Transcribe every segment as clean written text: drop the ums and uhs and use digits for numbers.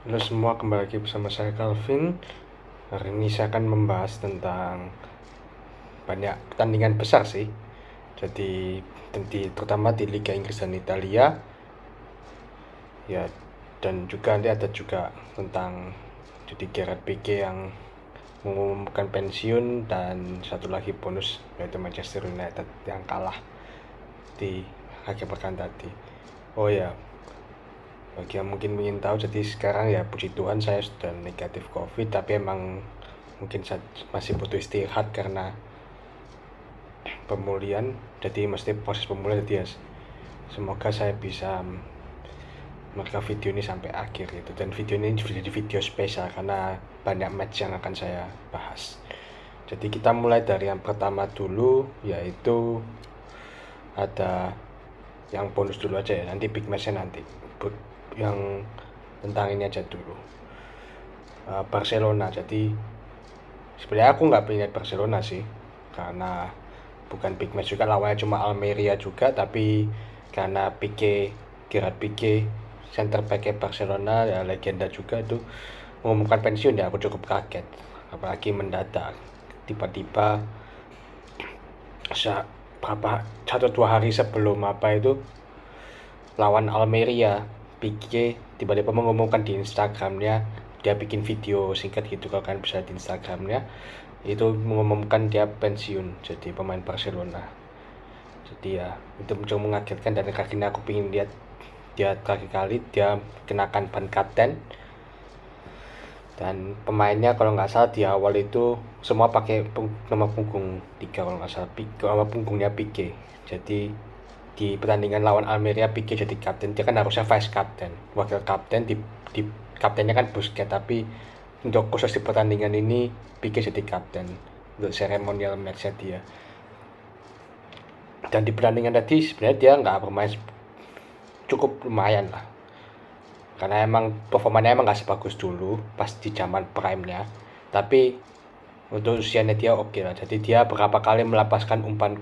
Halo semua, kembali lagi bersama saya Calvin. Hari ini saya akan membahas tentang banyak pertandingan besar sih. Jadi terutama di Liga Inggris dan Italia. Ya, dan juga nanti ada juga tentang jadi Gerard Pique yang mengumumkan pensiun, dan satu lagi bonus yaitu Manchester United yang kalah di akhir pekan tadi. Oh ya, bagi yang mungkin ingin tahu, jadi sekarang ya puji Tuhan saya sudah negatif COVID, tapi emang mungkin saya masih butuh istirahat karena pemulihan. Jadi mesti proses pemulihan, jadi ya semoga saya bisa merekam video ini sampai akhir gitu. Dan video ini jadi video spesial karena banyak match yang akan saya bahas. Jadi kita mulai dari yang pertama dulu, yaitu ada yang bonus dulu aja ya, nanti big matchnya nanti. Yang tentang ini aja dulu, Barcelona. Jadi sebenarnya aku nggak pengen Barcelona sih, karena bukan big match juga, lawannya cuma Almeria juga, tapi karena Gerard Pique, center back Barcelona ya, legenda juga, itu mengumumkan pensiun ya, aku cukup kaget, apalagi mendadak, tiba-tiba satu dua hari sebelum lawan Almeria, Pique tiba-tiba mengumumkan di Instagramnya, dia bikin video singkat gitu, kalau kalian bisa di Instagramnya, itu mengumumkan dia pensiun jadi pemain Barcelona. Jadi ya itu cukup mengagetkan, dan kali ini aku pengen lihat dia terakhir kali dia kenakan ban kapten. Dan pemainnya kalau nggak salah di awal itu semua pakai nama punggung 3 kalau nggak salah, nama punggungnya Pique. Jadi di pertandingan lawan Almeria, Pique jadi kapten. Dia kan harusnya vice kapten, wakil kapten, di kaptennya kan Busquets, tapi untuk khusus di pertandingan ini Pique jadi kapten untuk seremonial matchnya dia. Dan di pertandingan tadi sebenarnya dia nggak bermain cukup lumayan lah, karena emang performanya emang nggak sebagus dulu pas di zaman prime-nya, tapi untuk usianya dia oke lah. Jadi dia berapa kali melepaskan umpan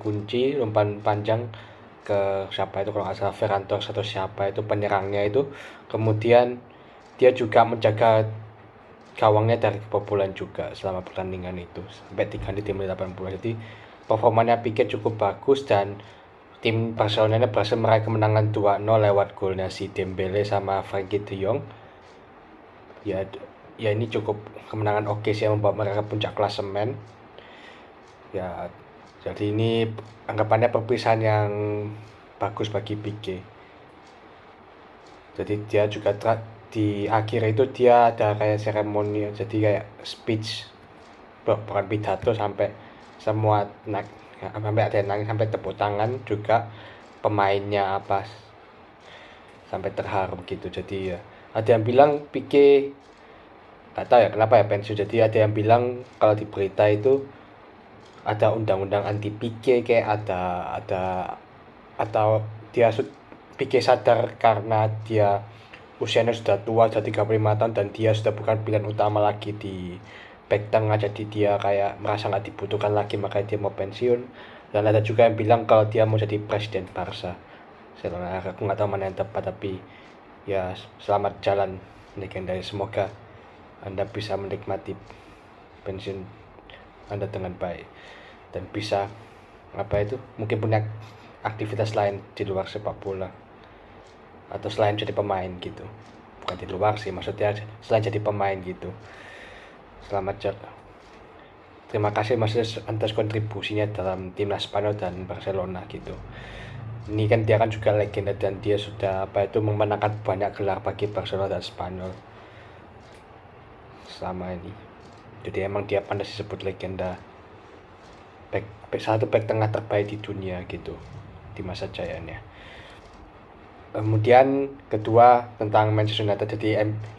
panjang ke siapa itu, kalau nggak salah Ferran Torres atau siapa itu penyerangnya itu. Kemudian dia juga menjaga gawangnya dari kebobolan juga selama pertandingan itu sampai 3 di menit 80. Jadi performanya Pique cukup bagus, dan tim Barcelona berhasil meraih kemenangan 2-0 lewat golnya si Dembele sama Frenkie de Jong. Ya ini cukup kemenangan oke sih, yang membawa mereka ke puncak klasemen. Ya, jadi ini anggapannya perpisahan yang bagus bagi Pique. Jadi dia juga di akhir itu dia ada kayak seremoni, jadi kayak speech, bukan pidato, sampai semua sampai ada yang nangis, sampai tepuk tangan juga pemainnya sampai terharu gitu. Jadi ya ada yang bilang Pique nggak tahu ya kenapa ya pensiun. Jadi ada yang bilang kalau di berita itu ada undang-undang anti Pique, kayak ada atau dia Pique sadar karena dia usianya sudah tua, sudah 35 tahun, dan dia sudah bukan pilihan utama lagi di back tengah, jadi dia kayak merasa nggak dibutuhkan lagi, makanya dia mau pensiun. Dan ada juga yang bilang kalau dia mau jadi presiden Barca. Aku nggak tahu mana yang tepat, tapi ya selamat jalan legenda, semoga Anda bisa menikmati pensiun Anda dengan baik, dan bisa mungkin punya aktivitas lain di luar sepak bola, atau selain jadi pemain gitu. Bukan di luar sih, maksudnya selain jadi pemain gitu. Terima kasih Mas atas kontribusinya dalam timnas Spanyol dan Barcelona gitu. Ini kan dia kan juga legenda, dan dia sudah memenangkan banyak gelar bagi Barcelona dan Spanyol selama ini. Jadi emang dia pantas disebut legenda, satu back tengah terbaik di dunia gitu di masa jayanya. Kemudian kedua tentang Manchester United. Jadi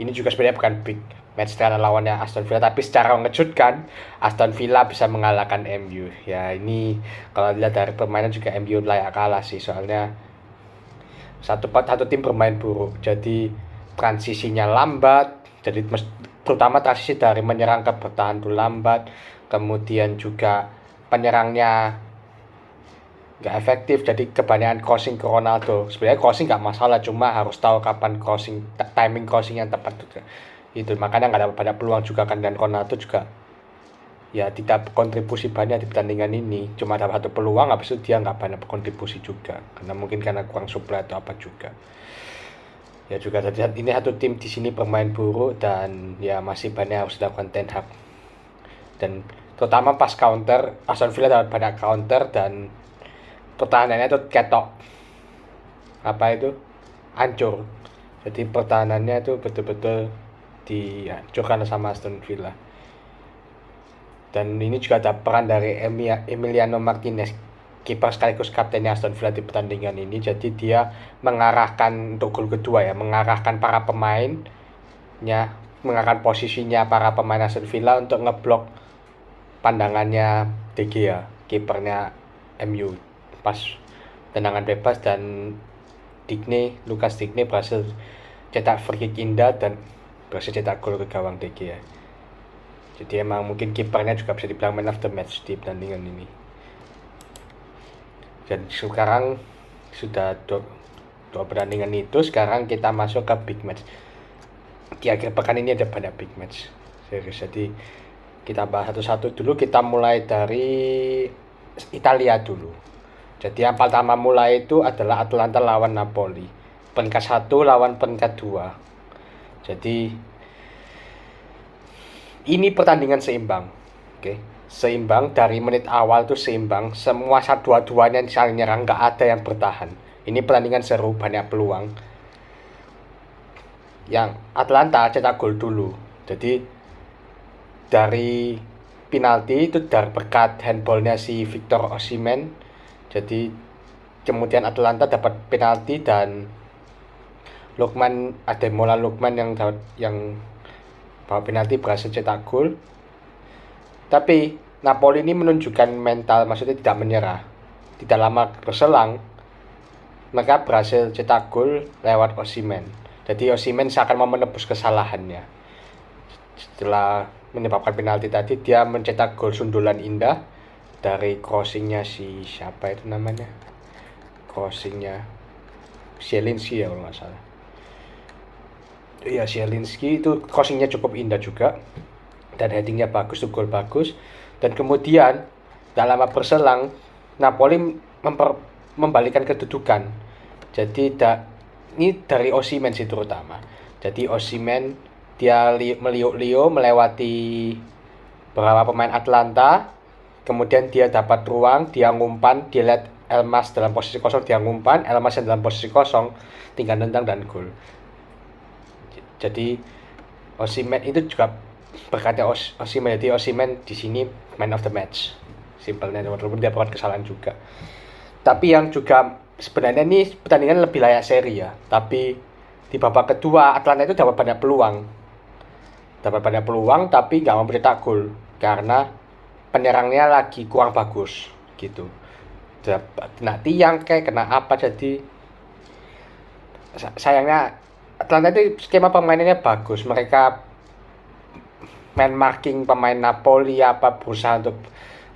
ini juga sebenarnya bukan big match karena lawannya Aston Villa, tapi secara mengejutkan Aston Villa bisa mengalahkan MU. Ya ini kalau dilihat dari permainan juga MU layak kalah sih, soalnya satu tim bermain buruk, jadi transisinya lambat, jadi terutama transisi dari menyerang ke bertahan itu lambat. Kemudian juga penyerangnya nggak efektif, jadi kebanyakan crossing ke Ronaldo. Sebenarnya crossing nggak masalah, cuma harus tahu kapan crossing, timing crossing yang tepat juga. Itu makanya nggak ada banyak peluang juga kan, dan Konate juga ya tidak berkontribusi banyak di pertandingan ini, cuma ada satu peluang, habis itu dia nggak banyak berkontribusi juga karena mungkin karena kurang supply atau apa juga. Ya juga tadi ini satu tim di sini bermain buruk dan ya masih banyak harus dilakukan Ten Hag, dan terutama pas counter Aston Villa dapat banyak counter dan pertahanannya itu ketok hancur. Jadi pertahanannya itu betul-betul dihancurkan sama Aston Villa. Dan ini juga ada peran dari Emiliano Martinez, kiper sekaligus kaptennya Aston Villa di pertandingan ini. Jadi dia mengarahkan untuk gol kedua ya, mengarahkan para pemainnya, mengarahkan posisinya para pemain Aston Villa untuk ngeblok pandangannya De Gea, kipernya MU pas tendangan bebas, dan Lucas Digne berhasil cetak free kick indah dan berhasil cetak gol ke gawang De Gea. Jadi emang mungkin kipernya juga bisa dibilang man of the match di pertandingan ini. Dan sekarang sudah dua pertandingan itu, sekarang kita masuk ke big match. Di akhir pekan ini ada banyak big match. Serius, jadi kita bahas satu-satu dulu. Kita mulai dari Italia dulu. Jadi yang pertama mulai itu adalah Atalanta lawan Napoli. Peringkat 1 lawan peringkat 2. Jadi ini pertandingan seimbang. Oke. Seimbang dari menit awal tuh seimbang. Semua dua-duanya saling nyerang, nggak ada yang bertahan. Ini pertandingan seru, banyak peluang. Yang Atalanta cetak gol dulu. Jadi dari penalti itu dari berkat handballnya si Victor Osimhen. Jadi kemudian Atalanta dapat penalti dan Ademola Lookman yang bawa penalti berhasil cetak gol. Tapi Napoli ini menunjukkan mental, maksudnya tidak menyerah. Tidak lama berselang mereka berhasil cetak gol lewat Osimhen. Jadi Osimhen seakan mau menebus kesalahannya. Setelah menyebabkan penalti tadi, dia mencetak gol sundulan indah dari crossingnya si siapa itu namanya? Crossingnya Zielinski ya kalau nggak salah. Iya, Zielinski itu crossingnya cukup indah juga, dan headingnya bagus, itu gol bagus. Dan kemudian tak lama berselang Napoli membalikan kedudukan. Jadi ini dari Osimhen sih terutama. Jadi Osimhen dia meliuk-liuk melewati beberapa pemain Atalanta, kemudian dia dapat ruang, dia ngumpan, dia lihat Elmas dalam posisi kosong, dia ngumpan, Elmas yang dalam posisi kosong tinggal nendang dan gol. Jadi Osimhen itu juga berkata Osimhen, jadi Osimhen di sini man of the match. Simpelnya, walaupun dia buat kesalahan juga. Tapi yang juga sebenarnya ini pertandingan lebih layak seri ya. Tapi di babak kedua Atalanta itu dapat banyak peluang tapi nggak mau mencetak gol karena penyerangnya lagi kurang bagus gitu. Kena tiang kena apa, jadi sayangnya Atalanta itu skema permainannya bagus. Mereka main marking pemain Napoli berusaha untuk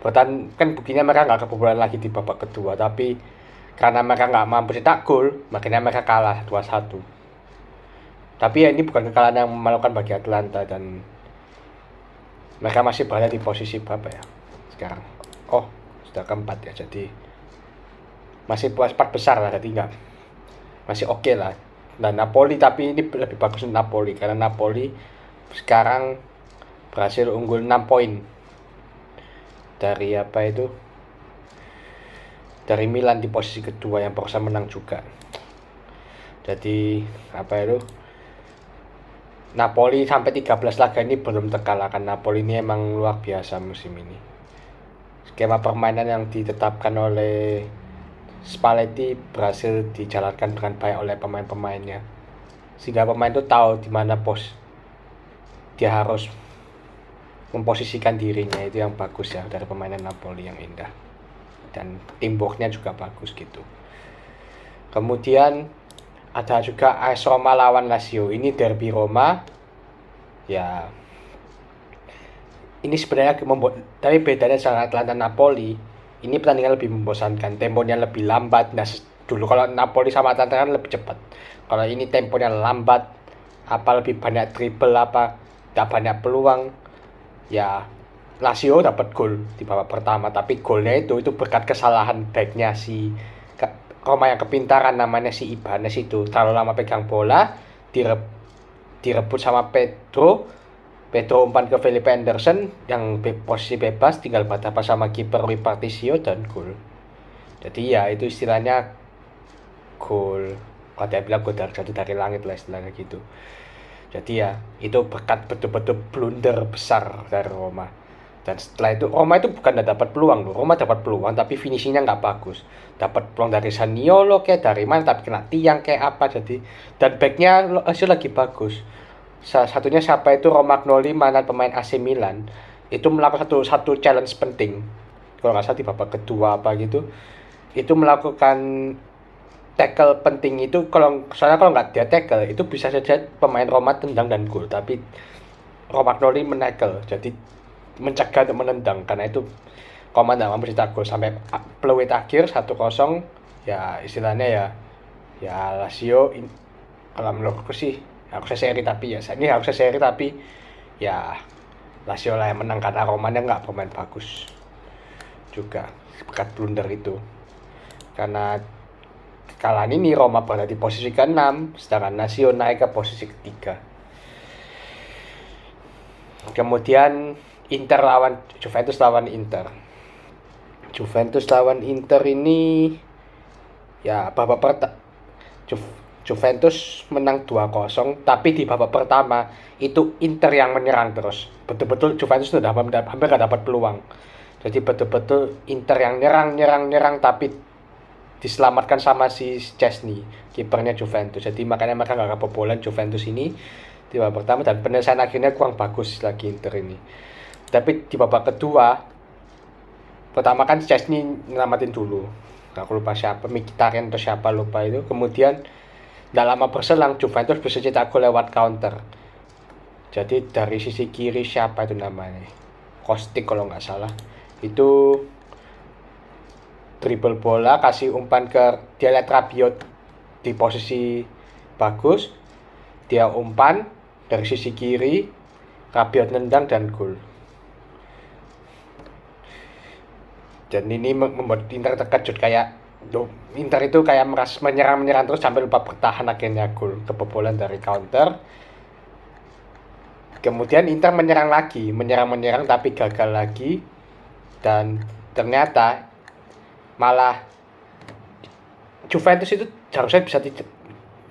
bertahan, kan buktinya mereka nggak kebobolan lagi di babak kedua. Tapi karena mereka nggak mampu cetak gol, makanya mereka kalah 2-1. Tapi ya ini bukan kekalahan yang memalukan bagi Atalanta, dan mereka masih berada di posisi berapa ya sekarang? Oh, sudah keempat ya, jadi masih 4 besar lah, jadi nggak, masih oke lah. Dan Napoli, tapi ini lebih bagus Napoli karena Napoli sekarang berhasil unggul 6 poin dari dari Milan di posisi kedua yang berusaha menang juga. Jadi Napoli sampai 13 laga ini belum terkalahkan. Napoli ini emang luar biasa musim ini. Skema permainan yang ditetapkan oleh Spalletti berhasil dijalankan dengan baik oleh pemain-pemainnya, sehingga pemain itu tahu di mana dia harus memposisikan dirinya. Itu yang bagus ya dari permainan Napoli yang indah, dan teamworknya juga bagus gitu. Kemudian ada juga AS Roma lawan Lazio. Ini derby Roma ya. Ini sebenarnya tapi bedanya sama Atalanta Napoli, ini pertandingan lebih membosankan, temponya lebih lambat. Nah, dulu kalau Napoli sama Atalanta kan lebih cepat, kalau ini temponya lambat, apa lebih banyak dribble apa tidak banyak peluang, ya Lazio dapat gol di babak pertama, tapi golnya itu berkat kesalahan backnya si Roma yang kepintaran, namanya si Ibanez itu terlalu lama pegang bola, direbut sama Pedro umpan ke Felipe Anderson yang posisi bebas, tinggal berhadapan sama kiper Rui Patricio dan gol. Jadi ya itu istilahnya gol, kalau dia bilang gol jatuh dari langit lah istilahnya gitu. Jadi ya itu berkat betul-betul blunder besar dari Roma. Dan setelah itu Roma itu bukan dapat peluang loh, Roma dapat peluang tapi finishingnya nggak bagus. Dapat peluang dari Zaniolo kayak dari mana tapi kena tiang kayak apa, jadi dan backnya hasil lagi bagus. Salah satunya siapa itu, Romagnoli, mantan pemain AC Milan, itu melakukan satu challenge penting kalau nggak salah di babak kedua apa gitu, itu melakukan tackle penting itu. Soalnya kalau nggak dia tackle itu bisa saja pemain Roma tendang dan gol, tapi Romagnoli menackle jadi mencegah untuk menendang, karena itu Roma nggak mampu cetak gol sampai peluit akhir 1-0. Ya istilahnya ya Lazio kalau menurutku sih harusnya seri, tapi ya Lazio lah yang menang karena Romanya nggak pemain bagus juga berkat blunder itu. Karena kekalahan ini Roma berada di posisi ke-6 sedangkan Lazio naik ke posisi ke-3. Kemudian Juventus lawan Inter ini ya babak pertama Juventus menang 2-0, tapi di babak pertama itu Inter yang menyerang terus. Betul-betul Juventus sudah hampir gak dapat peluang. Jadi betul-betul Inter yang nyerang tapi diselamatkan sama si Szczesny, kipernya Juventus. Jadi makanya mereka gak kebobolan Juventus ini di babak pertama, dan penyelesaian akhirnya kurang bagus lagi Inter ini. Tapi di babak kedua, pertama kan Szczesny nyelamatin dulu, aku lupa siapa, Mkhitaryan atau siapa lupa itu. Kemudian tidak lama berselang Juventus bisa cetak gol lewat counter. Jadi dari sisi kiri siapa itu namanya, Kostic kalau nggak salah, itu dribble bola kasih umpan ke dia, lihat Rabiot di posisi bagus, dia umpan dari sisi kiri, Rabiot nendang dan gol. Dan ini membuat Inter terkejut, kayak Inter itu kayak menyerang terus sampai lupa bertahan, akhirnya gol kebobolan dari counter. Kemudian Inter menyerang tapi gagal lagi, dan ternyata malah Juventus itu harusnya bisa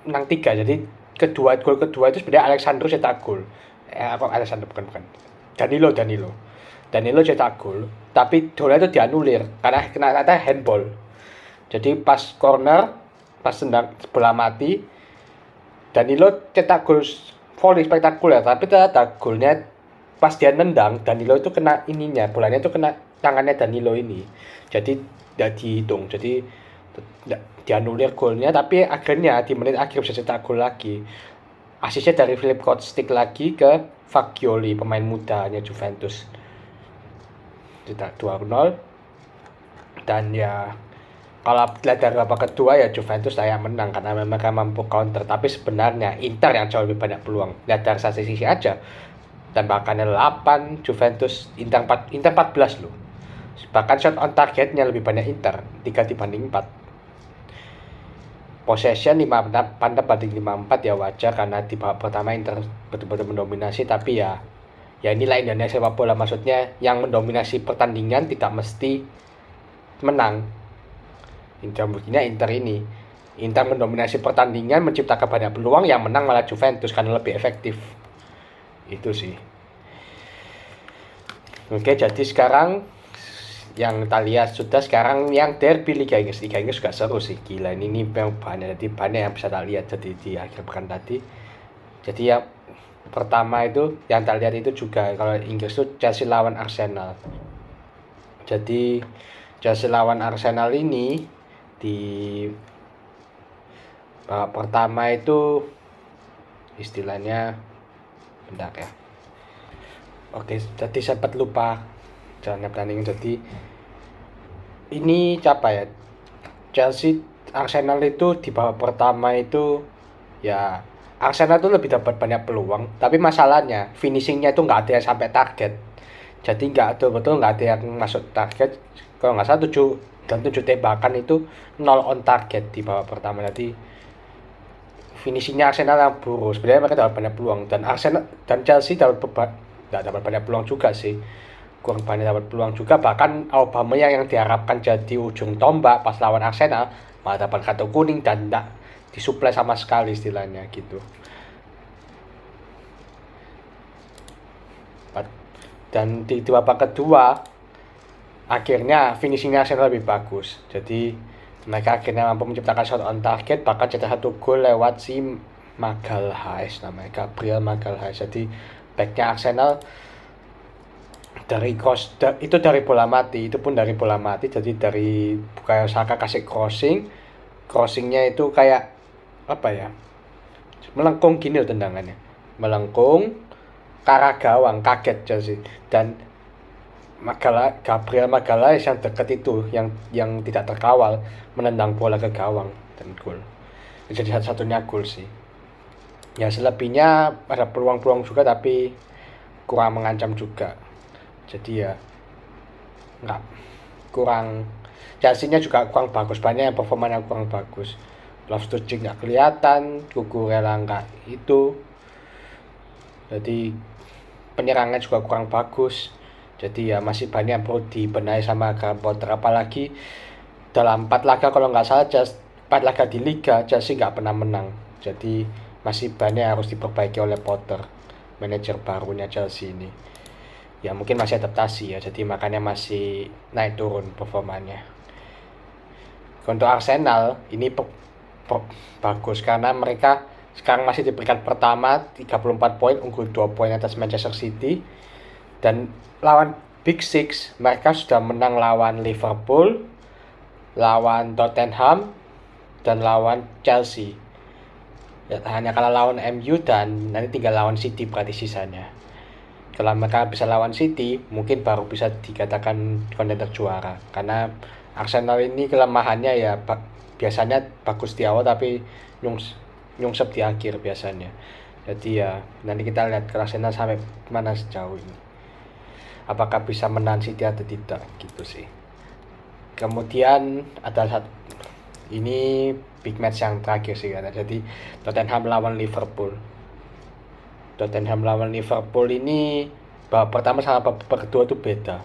menang 3. Jadi gol kedua itu sebenarnya Alexandro cetak gol. Danilo cetak gol, tapi golnya itu dianulir karena kena handball. Jadi pas corner, pas tendang bola mati, Danilo cetak gol volley spektakuler, tapi ternyata golnya pas dia nendang, Danilo itu kena ininya, bolanya itu kena tangannya Danilo ini. Jadi tidak dihitung, jadi dianulir golnya, tapi akhirnya di menit akhir bisa cetak gol lagi. Asisnya dari Philip Kostic lagi ke Fagioli, pemain mudanya Juventus. Cetak 2-0. Dan ya kalau dilihat dari babak kedua ya Juventus saya menang karena mereka mampu counter, tapi sebenarnya Inter yang jauh lebih banyak peluang. Lihat dari sisi aja, tembakannya 8 Juventus, Inter 14 loh. Bahkan shot on targetnya lebih banyak Inter, 3 dibanding 4. Possession 5-4 banding 5-4 ya wajar karena di babak pertama Inter betul-betul mendominasi, tapi ya inilah Indonesia sepak bola, maksudnya yang mendominasi pertandingan tidak mesti menang. Inter mendominasi pertandingan, menciptakan banyak peluang, yang menang malah Juventus karena lebih efektif. Itu sih. Oke, jadi sekarang yang kita lihat sudah sekarang yang derby Liga Inggris juga seru sih, gila ini memang banyak yang bisa kita lihat jadi di akhir pekan tadi. Jadi ya pertama itu yang kita lihat itu juga kalau Inggris itu Chelsea lawan Arsenal. Jadi Chelsea lawan Arsenal ini di pertama itu istilahnya bentar ya. Oke, jadi sempat lupa jalannya pertandingan. Jadi ini siapa ya, Chelsea Arsenal itu di babak pertama itu ya Arsenal tuh lebih dapat banyak peluang, tapi masalahnya finishingnya itu nggak ada yang sampai target. Jadi betul nggak ada yang masuk target. Kalau nggak salah 7 tembakan itu 0 on target di babak pertama. Jadi finishingnya Arsenal yang buruk. Sebenarnya mereka dapat banyak peluang, dan Arsenal dan Chelsea nggak dapat banyak peluang juga sih. Kurang banyak dapat peluang juga, bahkan Aubameyang yang diharapkan jadi ujung tombak pas lawan Arsenal malah dapat kartu kuning dan tidak disuplai sama sekali istilahnya gitu. Dan di babak kedua akhirnya finishingnya Arsenal lebih bagus, jadi mereka akhirnya mampu menciptakan shot on target, bahkan cetak 1 gol lewat si Magalhaes, namanya Gabriel Magalhaes. Jadi backnya Arsenal dari itu dari bola mati, itu pun dari bola mati. Jadi dari Bukayo Saka kasih crossingnya itu kayak apa ya, melengkung gini loh tendangannya, melengkung ke arah gawang, kaget Chelsea. Dan Gabriel Magalhaes yang dekat itu, yang tidak terkawal, menendang bola ke gawang dan gol. Jadi satu-satunya gol sih. Ya selebihnya ada peluang-peluang juga tapi kurang mengancam juga. Jadi ya nggak kurang, Chelsea-nya juga kurang bagus, banyak yang performanya kurang bagus. Loftus-Cheek nggak kelihatan, Cucurella nggak itu. Jadi penyerangan juga kurang bagus. Jadi ya masih banyak yang perlu dibenahi sama Graham Potter. Apalagi dalam 4 laga kalau nggak salah, 4 laga di Liga Chelsea nggak pernah menang. Jadi masih banyak yang harus diperbaiki oleh Potter, manajer barunya Chelsea ini. Ya mungkin masih adaptasi ya, jadi makanya masih naik turun performanya. Untuk Arsenal ini bagus karena mereka sekarang masih di peringkat pertama 34 poin, unggul 2 poin atas Manchester City. Dan lawan Big Six mereka sudah menang lawan Liverpool, lawan Tottenham, dan lawan Chelsea. Ya, hanya kalah lawan MU dan nanti tinggal lawan City berarti sisanya. Kalau mereka bisa lawan City, mungkin baru bisa dikatakan kontender juara. Karena Arsenal ini kelemahannya ya biasanya bagus di awal tapi nyungsep di akhir biasanya. Jadi ya nanti kita lihat Arsenal sampai mana sejauh ini, apakah bisa menahan City atau tidak gitu sih. Kemudian ada ini big match yang terakhir sih karena jadi Tottenham lawan Liverpool. Tottenham lawan Liverpool ini babak pertama sama babak kedua itu beda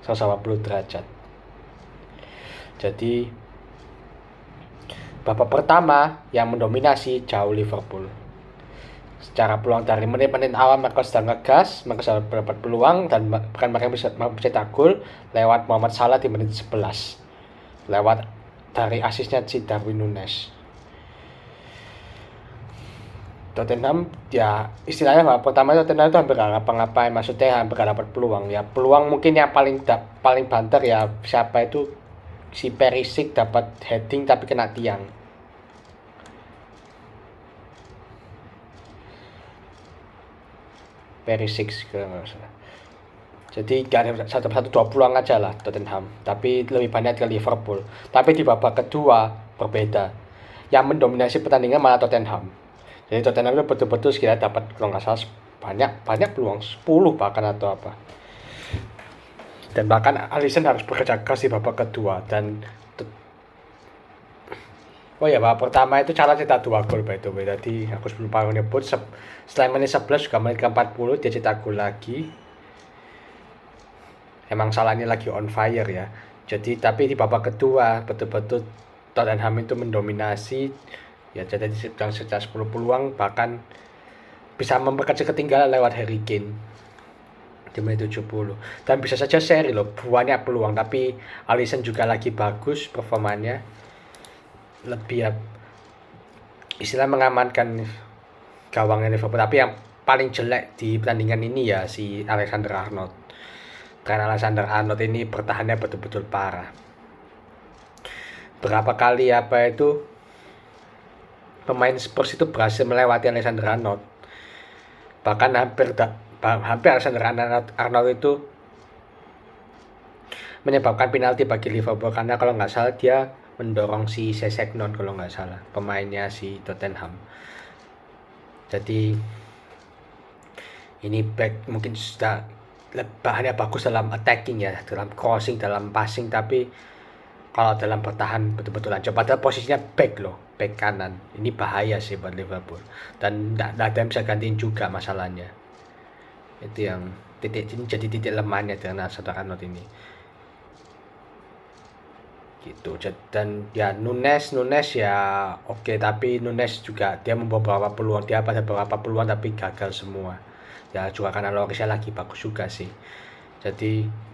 180 derajat. Jadi babak pertama yang mendominasi jauh Liverpool. Secara peluang dari menit-menit awal mereka sudah ngegas, mereka sudah dapat peluang dan bahkan mereka bisa mencetak gol lewat Mohamed Salah di menit 11. Lewat dari asisnya si Darwin Núñez. Tottenham ya istilahnya babak pertama Tottenham itu hampir gak ngapa-ngapain, maksudnya hampir gak dapat peluang. Ya peluang mungkin yang paling banter ya siapa itu, si Perisic dapat heading tapi kena tiang. Perisic kalau nggak salah. Jadi gak ada satu dua peluang aja lah Tottenham, tapi lebih banyak ke Liverpool. Tapi di babak kedua berbeda, yang mendominasi pertandingan malah Tottenham. Jadi Tottenham itu betul-betul sekiranya dapat kalau nggak salah banyak peluang 10 bahkan atau apa. Dan bahkan Alisson harus bekerja keras di babak kedua. Dan babak pertama itu cara cetak 2 gol by the way. Tadi aku lupa menyebut setelah menit 11 juga menit ke-40 dia cetak gol lagi. Emang Salahnya lagi on fire ya. Jadi tapi di babak kedua betul-betul Tottenham itu mendominasi. Ya jadi sedang cetak 10 peluang, bahkan bisa memperkecil ketinggalan lewat Harry Kane di menit 70. Dan bisa saja seri loh, banyak peluang, tapi Alisson juga lagi bagus performanya, lebih ya istilah mengamankan gawangnya Liverpool. Tapi yang paling jelek di pertandingan ini ya si Alexander-Arnold. Karena Alexander-Arnold ini bertahannya betul-betul parah. Berapa kali pemain Spurs itu berhasil melewati Alexander-Arnold. Bahkan hampir Alexander-Arnold itu menyebabkan penalti bagi Liverpool, karena kalau nggak salah dia mendorong si Sessegnon kalau nggak salah, pemainnya si Tottenham. Jadi ini back mungkin sudah bahannya bagus dalam attacking ya, dalam crossing, dalam passing, tapi kalau dalam bertahan betul-betul lancar. Padahal posisinya back loh, back kanan. Ini bahaya sih buat Liverpool. Dan nggak ada yang bisa gantiin juga masalahnya. Itu yang ini jadi titik lemahnya dengan Alexander Arnold ini. Gitu. Dan ya Nunes ya oke, tapi Nunes juga dia membawa beberapa peluang, dia pada beberapa peluang tapi gagal semua. Ya juga karena Lorisnya lagi bagus juga sih. Jadi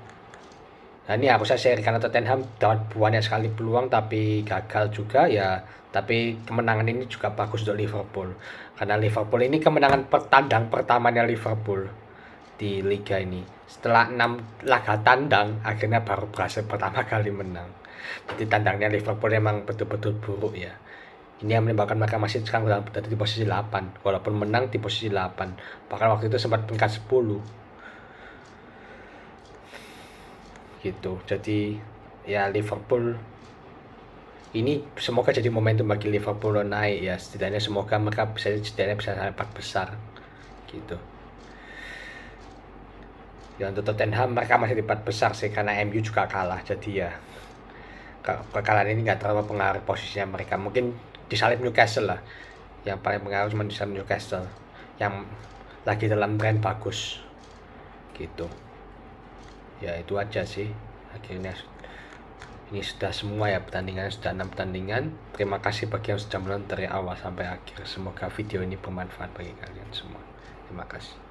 nah ini harusnya seri karena Tottenham dapat banyak sekali peluang tapi gagal juga ya. Tapi kemenangan ini juga bagus untuk Liverpool. Karena Liverpool ini kemenangan tandang pertamanya Liverpool di liga ini. Setelah 6 laga tandang akhirnya baru berhasil pertama kali menang. Jadi tandangnya Liverpool memang betul-betul buruk ya. Ini yang menyebabkan mereka masih sekarang berada di posisi 8. Walaupun menang di posisi 8. Bahkan waktu itu sempat peringkat 10. Gitu. Jadi ya Liverpool ini semoga jadi momentum bagi Liverpool naik ya. Setidaknya semoga mereka bisa sampai 4 besar. Gitu. Ya untuk Tottenham mereka masih di 4 besar sih karena MU juga kalah. Jadi ya kekalahan ini nggak terlalu pengaruh posisinya mereka. Mungkin disalip Newcastle lah. Yang paling pengaruh cuma disalip Newcastle yang lagi dalam tren bagus. Gitu. Ya itu aja sih. Akhirnya ini sudah semua ya pertandingan, sudah 6 pertandingan. Terima kasih bagi yang sudah menonton dari awal sampai akhir. Semoga video ini bermanfaat bagi kalian semua. Terima kasih.